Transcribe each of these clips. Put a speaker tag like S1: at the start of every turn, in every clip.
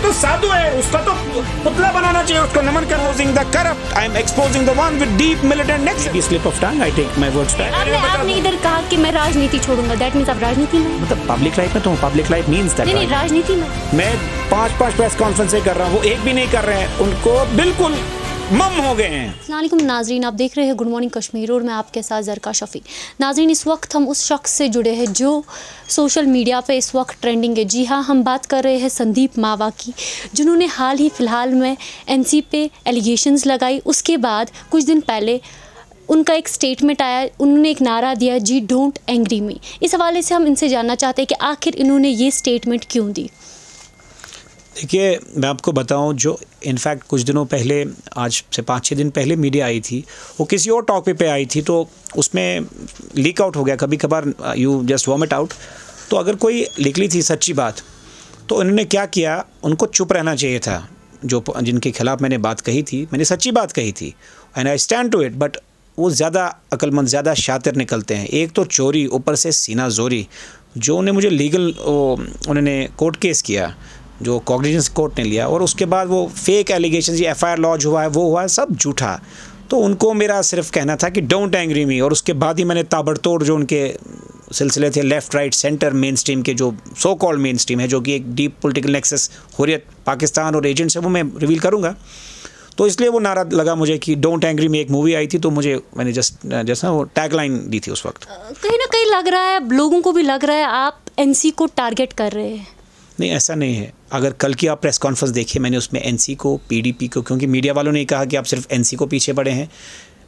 S1: तो साधु है, उसका तो पुतला बनाना चाहिए, उसको नमन कर। Exposing the corrupt, I am exposing the one with deep militant nexus. Slip of tongue, I take my words back.
S2: आपने इधर कहा कि मैं राजनीति छोड़ूंगा, that means आप राजनीति में,
S1: मतलब पब्लिक लाइफ में तो पब्लिक लाइफ मींस दैट।
S2: नहीं राजनीति में
S1: मैं 5 प्रेस कॉन्फ्रेंस कर रहा हूँ, वो एक भी नहीं कर रहे हैं, उनको बिल्कुल मम हो गए हैं।
S2: अस्सलाम वालेकुम नाजरीन, आप देख रहे हैं गुड मॉर्निंग कश्मीर और मैं आपके साथ ज़रका शफी। नाजरीन, इस वक्त हम उस शख्स से जुड़े हैं जो सोशल मीडिया पे इस वक्त ट्रेंडिंग है। जी हाँ, हम बात कर रहे हैं संदीप मावा की, जिन्होंने हाल ही फ़िलहाल में एनसी पे एलिगेशंस लगाई। उसके बाद कुछ दिन पहले उनका एक स्टेटमेंट आया, उन्होंने एक नारा दिया, जी डोंट एंग्री मी। इस हवाले से हम इनसे जानना चाहते हैं कि आखिर इन्होंने ये स्टेटमेंट क्यों दी।
S1: देखिए, मैं आपको बताऊं, जो इनफैक्ट कुछ दिनों पहले, आज से 5-6 दिन पहले मीडिया आई थी, वो किसी और टॉपिक पे आई थी, तो उसमें लीक आउट हो गया। कभी कभार यू जस्ट वॉमिट आउट। तो अगर कोई निकली थी सच्ची बात, तो उन्होंने क्या किया, उनको चुप रहना चाहिए था। जो जिनके खिलाफ़ मैंने बात कही थी, मैंने सच्ची बात कही थी and I stand to it, but वो ज़्यादा अक्लमंद, ज़्यादा शातिर निकलते हैं। एक तो चोरी, ऊपर से सीना जोरी। जो उन्हें मुझे लीगल उन्होंने कोर्ट केस किया, जो कॉग्निजेंस कोर्ट ने लिया, और उसके बाद वो फेक एलिगेशन, ये एफआईआर लॉन्च हुआ है, वो हुआ है, सब झूठा। तो उनको मेरा सिर्फ कहना था कि डोंट एंग्री मी, और उसके बाद ही मैंने ताबड़तोड़ जो उनके सिलसिले थे, left right centre main stream के, जो सो कॉल्ड मेन स्ट्रीम है, जो कि एक deep political nexus Hurriyat Pakistan और एजेंट्स है, वो मैं रिवील करूँगा। तो इसलिए वो नारा लगा मुझे कि डोंट एंग्री मी। एक मूवी आई थी, तो मैंने जैसा वो टैगलाइन दी थी उस वक्त।
S2: कहीं ना कहीं लग रहा है, लोगों को भी लग रहा है आप एनसी को टारगेट कर रहे हैं।
S1: नहीं, ऐसा नहीं है। अगर कल की आप प्रेस कॉन्फ्रेंस देखिए, मैंने उसमें एनसी को, पीडीपी को, क्योंकि मीडिया वालों ने कहा कि आप सिर्फ एनसी को पीछे पड़े हैं,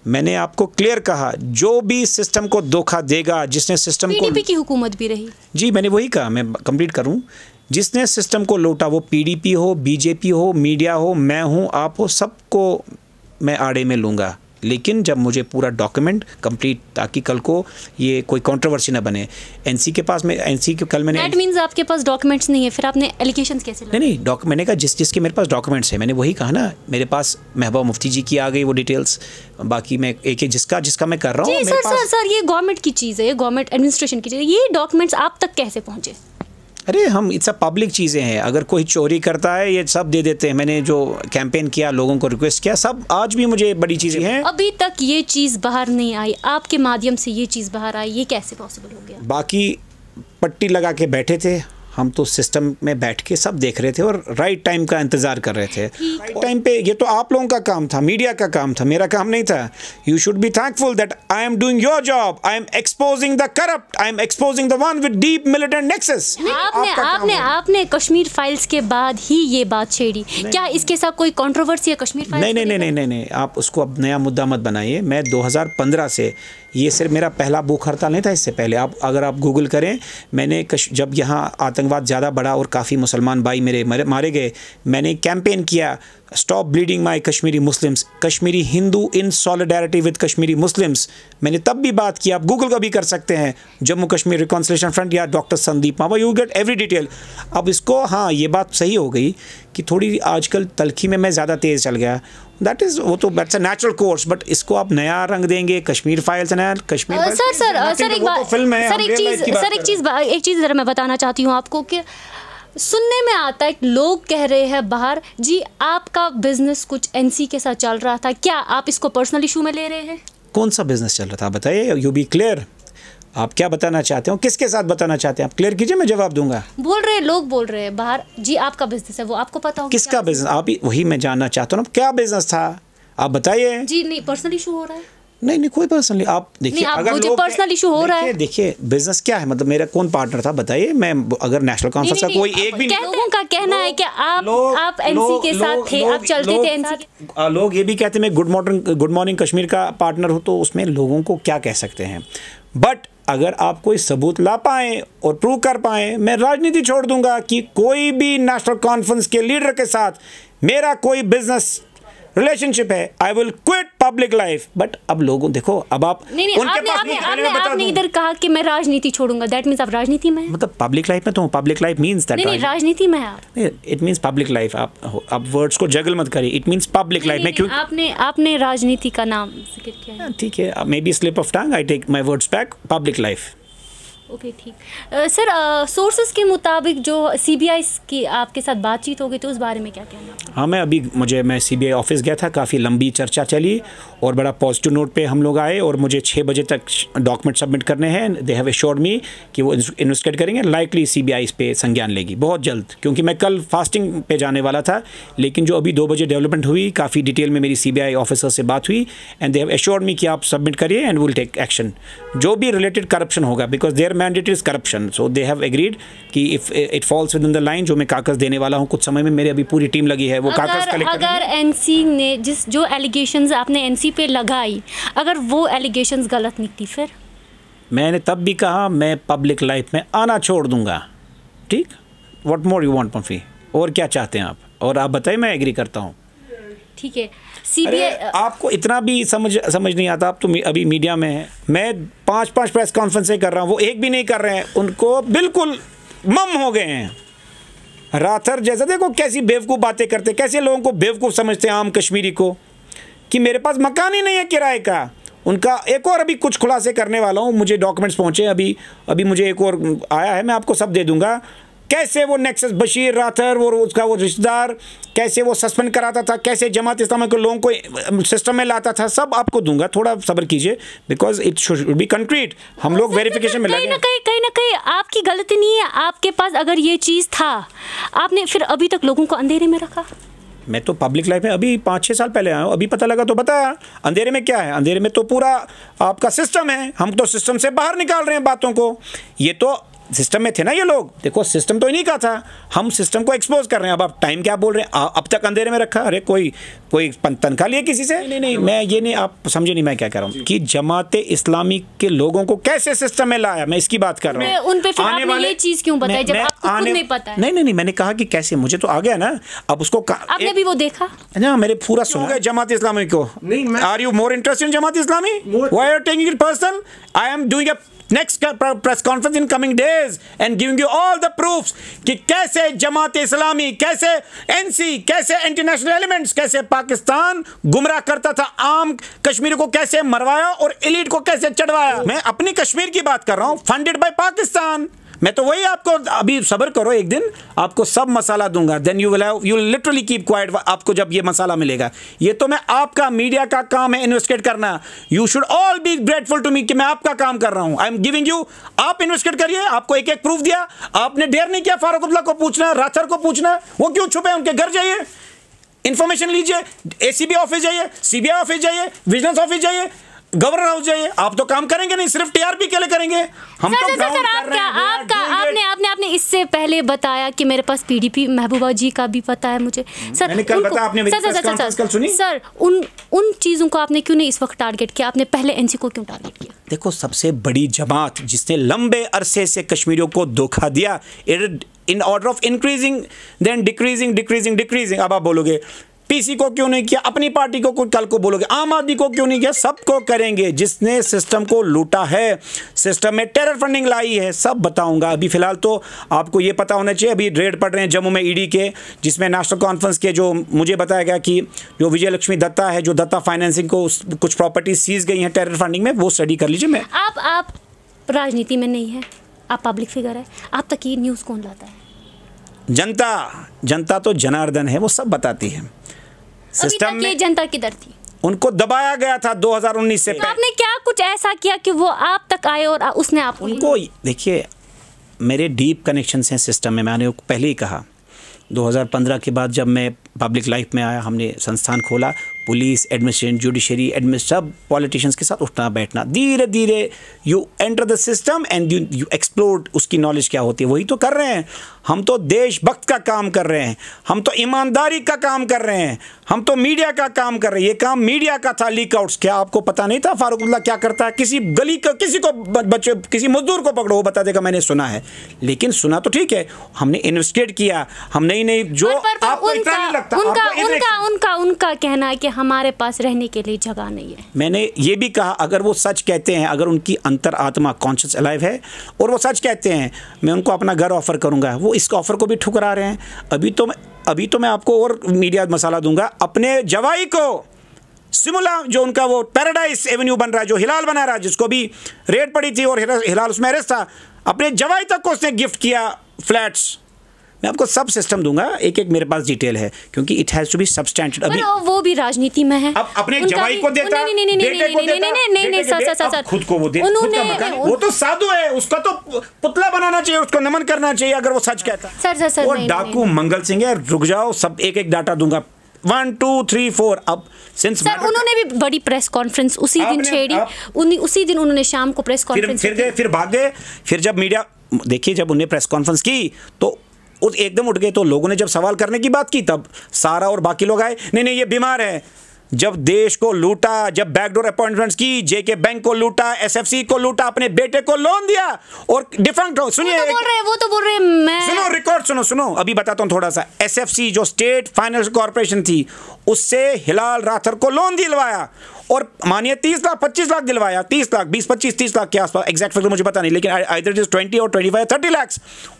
S1: मैंने आपको क्लियर कहा, जो भी सिस्टम को धोखा देगा, जिसने सिस्टम को,
S2: पीडीपी की हुकूमत भी रही।
S1: जी, मैंने वही कहा, मैं कंप्लीट करूं, जिसने सिस्टम को लूटा, वो पीडीपी हो, बीजेपी हो, मीडिया हो, मैं हूं, आप हो, सबको मैं आड़े में लूँगा। लेकिन जब मुझे पूरा डॉक्यूमेंट कंप्लीट, ताकि कल को ये कोई कंट्रोवर्सी ना बने। एनसी के पास, मैं एनसी के कल मैंने,
S2: दैट मींस आपके पास डॉक्यूमेंट्स नहीं है, फिर आपने एलिगेशंस कैसे लगाए?
S1: नहीं, मैंने कहा जिसके मेरे पास डॉक्यूमेंट्स है, मैंने वही कहा ना, मेरे पास महबूबा मुफ्ती जी की आ गई वो डिटेल्स, बाकी मैं एक जिसका मैं कर रहा हूँ।
S2: सर, ये गवर्नमेंट की चीज़ है, ये गवर्नमेंट एडमिनिस्ट्रेशन की चीज़ है, ये डॉक्यूमेंट्स आप तक कैसे पहुँचे?
S1: अरे हम, इट्स पब्लिक चीज़ें हैं। अगर कोई चोरी करता है, ये सब दे देते हैं। मैंने जो कैंपेन किया, लोगों को रिक्वेस्ट किया, सब आज भी मुझे बड़ी चीज़ें हैं।
S2: अभी तक ये चीज़ बाहर नहीं आई, आपके माध्यम से ये चीज़ बाहर आई, ये कैसे पॉसिबल हो गया?
S1: बाकी पट्टी लगा के बैठे थे हम, तो सिस्टम में बैठ के सब देख रहे थे और राइट टाइम का इंतज़ार कर रहे थे। राइट टाइम पे, ये तो आप लोगों का काम था, मीडिया का काम था, मेरा काम नहीं था। You should be thankful that I am doing your job, I am exposing the corrupt, I am exposing the one with deep militant nexus.
S2: आपने कश्मीर फाइल्स के बाद ही ये बात छेड़ी, क्या इसके साथ कोई कंट्रोवर्सी है कश्मीर फाइल्स?
S1: नहीं, आप उसको अब नया मुद्दा मत बनाइए। मैं 2015 से, ये सिर्फ मेरा पहला भूख हड़ताल नहीं था। इससे पहले अगर आप गूगल करें, मैंने जब यहाँ आतंकवाद ज़्यादा बढ़ा और काफ़ी मुसलमान भाई मेरे मारे गए, मैंने कैंपेन किया, stop bleeding my Kashmiri Muslims, Kashmiri Hindu in solidarity with Kashmiri Muslims. मैंने तब भी बात की, आप गूगल का भी कर सकते हैं, जम्मू कश्मीर रिकॉन्सिलेशन फ्रंट या डॉक्टर संदीप मावा, यू गेट एवरी डिटेल। अब इसको, हाँ, ये बात सही हो गई कि थोड़ी आजकल तलखी में मैं ज़्यादा तेज़ चल गया, दैट इज़, वो तो that's a natural course, but इसको आप नया रंग देंगे, कश्मीर फाइल्स नया, कश्मीर
S2: सर एक चीज़ ज़रा मैं बताना चाहती हूँ आपको कि सुनने में आता है, लोग कह रहे हैं बाहर, जी आपका बिजनेस कुछ एनसी के साथ चल रहा था, क्या आप इसको पर्सनल इशू में ले रहे हैं?
S1: कौन सा बिजनेस चल रहा था बताइए, यू बी क्लियर। आप क्या बताना चाहते हो, किसके साथ बताना चाहते हैं, आप क्लियर कीजिए, मैं जवाब दूंगा।
S2: लोग बोल रहे हैं बाहर, जी आपका बिजनेस है, वो आपको पता हो
S1: किसका बिजनेस, आप वही मैं जानना चाहता हूँ, क्या बिजनेस था, आप बताइए।
S2: जी नहीं, पर्सनल इशू हो रहा है?
S1: नहीं, कोई पर्सनली, आप देखिए, अगर
S2: मुझे पर्सनल इशू हो रहा है,
S1: देखिए बिजनेस क्या है, मतलब मेरा कौन पार्टनर था बताइए। मैं अगर नेशनल कॉन्फ्रेंस का कोई एक भी,
S2: लोगों का कहना है कि आप एनसी के साथ थे, आप चलते थे एनसी।
S1: लोग ये भी कहते हैं मैं गुड मॉर्निंग कश्मीर का पार्टनर हूँ, तो उसमें लोगों को क्या कह सकते हैं। बट अगर आप कोई सबूत ला पाएँ और प्रूव कर पाएँ, मैं राजनीति छोड़ दूंगा कि कोई भी नेशनल कॉन्फ्रेंस के लीडर के साथ मेरा कोई बिजनेस रिलेशनशिप है, I will quit public life. But अब लोगों, देखो, अब आप
S2: आपने इधर कहा कि मैं राजनीति छोड़ूंगा, दैट मींस आप राजनीति में हैं?
S1: मतलब पब्लिक लाइफ में तो पब्लिक लाइफ मींस दैट,
S2: नहीं, राजनीति में आप,
S1: इट मींस पब्लिक लाइफ। आप वर्ड्स को जगल मत करिए, इट मींस पब्लिक लाइफ में। क्यों
S2: आपने राजनीति का नाम जिक्र किया है?
S1: ठीक है, may be slip of tongue, I take my words back, public life.
S2: Okay ठीक। सर सोर्सेज के मुताबिक जो सीबीआई की आपके साथ बातचीत हो गई तो उस बारे में क्या कहना?
S1: हाँ, मैं सीबीआई ऑफिस गया था, काफ़ी लंबी चर्चा चली और बड़ा पॉजिटिव नोट पे हम लोग आए और मुझे 6 बजे तक डॉक्यूमेंट सबमिट करने हैं। दे हैव एश्योर्ड मी कि वो इन्वेस्टिगेट करेंगे, लाइकली सीबीआई इस पे संज्ञान लेगी बहुत जल्द, क्योंकि मैं कल फास्टिंग पे जाने वाला था। लेकिन जो अभी 2 बजे डेवलपमेंट हुई, काफ़ी डिटेल में मेरी सीबीआई ऑफिसर से बात हुई एंड दे हैव एश्योर्ड मी कि आप सबमिट करिए एंड विल टेक एक्शन जो भी रिलेटेड करप्शन होगा, because their mandate is corruption. So they have agreed कि if it falls within the line, जो मैं कागज देने वाला हूँ कुछ समय में, मेरी अभी पूरी टीम लगी है वो कागज कलेक्ट करने।
S2: अगर एनसी ने जो एलिगेशंस आपने एनसी पे लगाई, अगर वो एलिगेशंस गलत निकली, फिर
S1: मैंने तब भी कहा मैं पब्लिक लाइफ में आना छोड़ दूंगा। ठीक, what more you want free, और क्या चाहते हैं आप? और आप बताइए, मैं एग्री करता हूँ।
S2: ठीक है। सीबीआई
S1: आपको इतना भी समझ नहीं आता, आप तो अभी मीडिया में है। मैं 5 प्रेस कॉन्फ्रेंस कर रहा हूँ, वो एक भी नहीं कर रहे हैं, उनको बिल्कुल मम हो गए हैं। राथर जैसा देखो कैसी बेवकूफ़ बातें करते, कैसे लोगों को बेवकूफ़ समझते हैं आम कश्मीरी को, कि मेरे पास मकान ही नहीं है किराए का। उनका एक और अभी कुछ खुलासे करने वाला हूँ, मुझे डॉक्यूमेंट्स पहुँचे अभी मुझे एक और आया है, मैं आपको सब दे दूंगा। कैसे वो नेक्सस बशीर राथर और उसका वो रिश्तेदार कैसे वो सस्पेंड कराता था, कैसे जमात इस्लामी के लोगों को सिस्टम में लाता था, सब आपको दूंगा। थोड़ा सब्र कीजिए, because it should be concrete. हम लोग वेरिफिकेशन में लगे।
S2: कहीं ना कहीं आपकी गलती नहीं है। आपके पास अगर ये चीज़ था, आपने फिर अभी तक लोगों को अंधेरे में रखा।
S1: मैं तो पब्लिक लाइफ में अभी 5-6 साल पहले आया हूँ, अभी पता लगा तो बताया। अंधेरे में क्या है? अंधेरे में तो पूरा आपका सिस्टम है, हम तो सिस्टम से बाहर निकाल रहे हैं बातों को। ये तो सिस्टम में थे ना ये लोग, देखो सिस्टम तो इन्हीं का था, हम सिस्टम को एक्सपोज कर रहे हैं। अब आप टाइम क्या बोल रहे हैं? अब तक अंधेरे में रखा। अरे कोई तनख्वाह लिए किसी से? नहीं, मैं ये नहीं, आप समझे नहीं मैं क्या कह रहा हूँ, कि जमात इस्लामी के लोगों को कैसे सिस्टम में लाया, मैं इसकी बात कर रहा हूँ।
S2: उन पे फिर आपने ये चीज क्यों बताई जब आपको खुद नहीं पता है?
S1: नहीं, मैंने कहा कि कैसे, मुझे तो आ गया ना। अब उसको
S2: आपने भी वो देखा
S1: ना, मेरे पूरा सुना जमात इस्लामी को। Are you more interested in Jamaat Islami? Why are taking it personal? I am doing a next press conference in coming days and giving you all the proofs कि कैसे जमात इस्लामी, कैसे एनसी, कैसे इंटरनेशनल एलिमेंट्स, कैसे पाकिस्तान गुमराह करता था, आम कश्मीर को कैसे मरवाया और एलीट को कैसे चढ़वाया। मैं अपनी कश्मीर की बात कर रहा हूं, फंडेड बाय पाकिस्तान। मैं तो वही आपको, अभी सब्र करो, एक दिन आपको सब मसाला दूंगा, then you will literally keep quiet. आपको जब ये मसाला मिलेगा, ये तो मैं आपका मीडिया का काम है इन्वेस्टिगेट करना। You should all be grateful to me कि मैं आपका काम कर रहा हूं। आई एम गिविंग यू, आप इन्वेस्टिगेट करिए। आपको एक एक प्रूफ दिया, आपने डेयर नहीं किया फारूक अब्दुल्ला को पूछना, राथर को पूछना। वो क्यों छुपे? उनके घर जाइए, इंफॉर्मेशन लीजिए, एसीबी ऑफिस जाइए, सीबीआई ऑफिस जाइए, विजिलेंस ऑफिस जाइए, गवर्नर हाउस जाइए। आप तो काम करेंगे नहीं, सिर्फ टीआरपी के लिए करेंगे। हम तो
S2: सर, आपने इससे पहले बताया कि मेरे पास पीडीपी महबूबा जी का भी पता है मुझे। सर
S1: मैंने कल बताया, आपने कल सुनी?
S2: सर उन चीजों को आपने क्यों नहीं इस वक्त टारगेट किया? आपने पहले एनसी को क्यों टारगेट किया?
S1: देखो, सबसे बड़ी जमात जिसने लंबे अरसे से कश्मीरियों को धोखा दिया, in order of increasing then decreasing. अब आप बोलोगे पीसी को क्यों नहीं किया, अपनी पार्टी को कल को बोलोगे आम आदमी को क्यों नहीं किया। सबको करेंगे, जिसने सिस्टम को लूटा है, सिस्टम में टेरर फंडिंग लाई है, सब बताऊंगा। अभी फिलहाल तो आपको ये पता होना चाहिए, अभी रेड पड़ रहे हैं जम्मू में ईडी के, जिसमें नेशनल कॉन्फ्रेंस के जो मुझे बताया गया कि जो विजय लक्ष्मी दत्ता है, जो दत्ता फाइनेंसिंग को कुछ प्रॉपर्टी सीज गई हैं टेरर फंडिंग में, वो स्टडी कर लीजिए। मैं
S2: आप राजनीति में नहीं है, आप पब्लिक फिगर है, आप तक ये न्यूज़ कौन लाता है?
S1: जनता तो जनार्दन है, वो सब बताती है।
S2: सिस्टम में जनता किधर थी?
S1: उनको दबाया गया था 2019 से।
S2: तो आपने क्या कुछ ऐसा किया कि वो आप तक आए और उसने आपको?
S1: उनको देखिए, मेरे डीप कनेक्शंस हैं सिस्टम में। मैंने पहले ही कहा, 2015 के बाद जब मैं पब्लिक लाइफ में आया, हमने संस्थान खोला, पुलिस, एडमिनिस्ट्रेशन, जुडिशरी, सब पॉलिटिशियंस के साथ उठना बैठना, धीरे धीरे you enter the system and you explore उसकी नॉलेज क्या होती है। वही तो कर रहे हैं हम, तो देशभक्त का काम कर रहे हैं, हम तो ईमानदारी का काम कर रहे हैं, हम तो मीडिया का काम कर रहे हैं। ये काम मीडिया का था, लीक आउट्स। क्या आपको पता नहीं था फारूक अब्दुल्ला क्या करता है? किसी गली का, किसी को बच्चे, किसी मजदूर को पकड़ो, वो बता देगा मैंने सुना है। लेकिन सुना तो ठीक है, हमने इन्वेस्टिगेट किया, हम नहीं जो आपको इतना नहीं लगता।
S2: उनका कहना है कि हमारे पास रहने के लिए जगह नहीं है। मैंने
S1: ये भी कहा, अगर वो सच कहते हैं, अगर उनकी अंतर आत्मा कॉन्शियस अलाइव है और वो सच कहते हैं, मैं उनको अपना घर ऑफर करूंगा। वो इस ऑफर को भी ठुकरा रहे हैं। अभी तो मैं आपको और मीडिया मसाला दूंगा। अपने जवाई को सिमुला, जो उनका वो पैराडाइज एवेन्यू बन रहा है, जो हिलाल बना रहा है, जिसको भी रेड पड़ी थी और हिलाल उसमें अरेस्ट था, अपने जवाई तक को उसने गिफ्ट किया फ्लैट्स। मैं आपको सब सिस्टम दूंगा, एक एक मेरे पास डिटेल है, क्योंकि it has to be substantial. अभी
S2: वो भी राजनीति में है।
S1: अब अपने जवाई को देता,
S2: नहीं सर,
S1: खुद को वो दे, वो तो साधु है, उसका तो पुतला बनाना चाहिए, उसको नमन करना चाहिए अगर वो सच कहता है।
S2: सर
S1: वो डाकू मंगल सिंह है। रुक जाओ, सब एक एक डाटा दूंगा, 1 2 3 4। अब सिंस
S2: सर उन्होंने भी बड़ी प्रेस कॉन्फ्रेंस उसी दिन छेड़ी, उसी दिन उन्होंने शाम को प्रेस कॉन्फ्रेंस
S1: फिर गए, फिर भाग गए। फिर जब मीडिया देखिए, जब उन्हें प्रेस कॉन्फ्रेंस की तो एकदम उठ गए। तो लोगों ने जब सवाल करने की बात की, तब सारा और बाकी लोग आए, नहीं ये बीमार है। जब देश को लूटा, जब बैकडोर अपॉइंटमेंट्स की, जेके बैंक को लूटा, एसएफसी को लूटा, अपने बेटे को लोन दिया और डिफंक्ट हो। सुनिए,
S2: वो तो बोल रहे मैं
S1: सुनो रिकॉर्ड सुनो अभी बताता हूं थोड़ा सा। एसएफसी जो स्टेट फाइनेंशियल कॉर्पोरेशन थी, उससे हिलाल राथर को लोन दिलवाया और मानिए 30 लाख 25 लाख दिलवाया, 30 लाख 20 25 30 लाख के आसपास, एग्जैक्ट फिगर मुझे पता नहीं, लेकिन आइदर इट इज 20 और 25 30 लाख,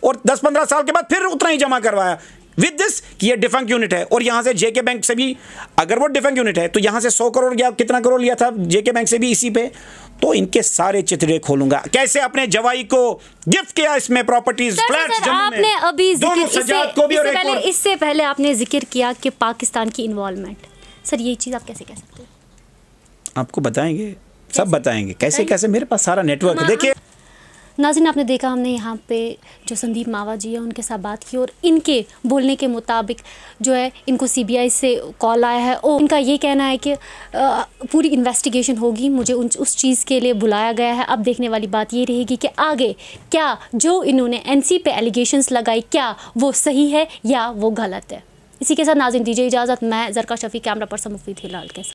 S1: और 10-15 साल के बाद फिर उतना ही जमा करवाया विद दिस कि ये डिफंक्ट यूनिट है। और यहां से जेके बैंक से भी, अगर वो डिफंक्ट यूनिट है तो यहां से 100 करोड़ या कितना करोड़ लिया था जेके बैंक से भी इसी पे। तो इनके सारे चित्रे खोलूंगा, कैसे अपने जवाई को गिफ्ट किया इसमें प्रॉपर्टीज, फ्लैट्स जम्मू में।
S2: आपने अभी
S1: दोनों सजाद को भी और
S2: इससे पहले आपने जिक्र किया कि पाकिस्तान की इन्वॉल्वमेंट। सर ये चीज आप कैसे कह सकते हैं?
S1: आपको बताएंगे, सब बताएंगे कैसे कैसे, मेरे पास सारा नेटवर्क है। देखिए
S2: नाज़रीन, आपने देखा हमने यहाँ पे जो संदीप मावा जी है उनके साथ बात की, और इनके बोलने के मुताबिक जो है इनको सीबीआई से कॉल आया है और इनका ये कहना है कि पूरी इन्वेस्टिगेशन होगी, मुझे उस चीज़ के लिए बुलाया गया है। अब देखने वाली बात ये रहेगी कि आगे क्या जो इन्होंने एनसी पे एलिगेशंस लगाई, क्या वो सही है या वो गलत है। इसी के साथ नाज़रीन दीजिए इजाज़त, मैं ज़रका शफ़ी, कैमरा पर्सन मुफीद हिलाल के साथ।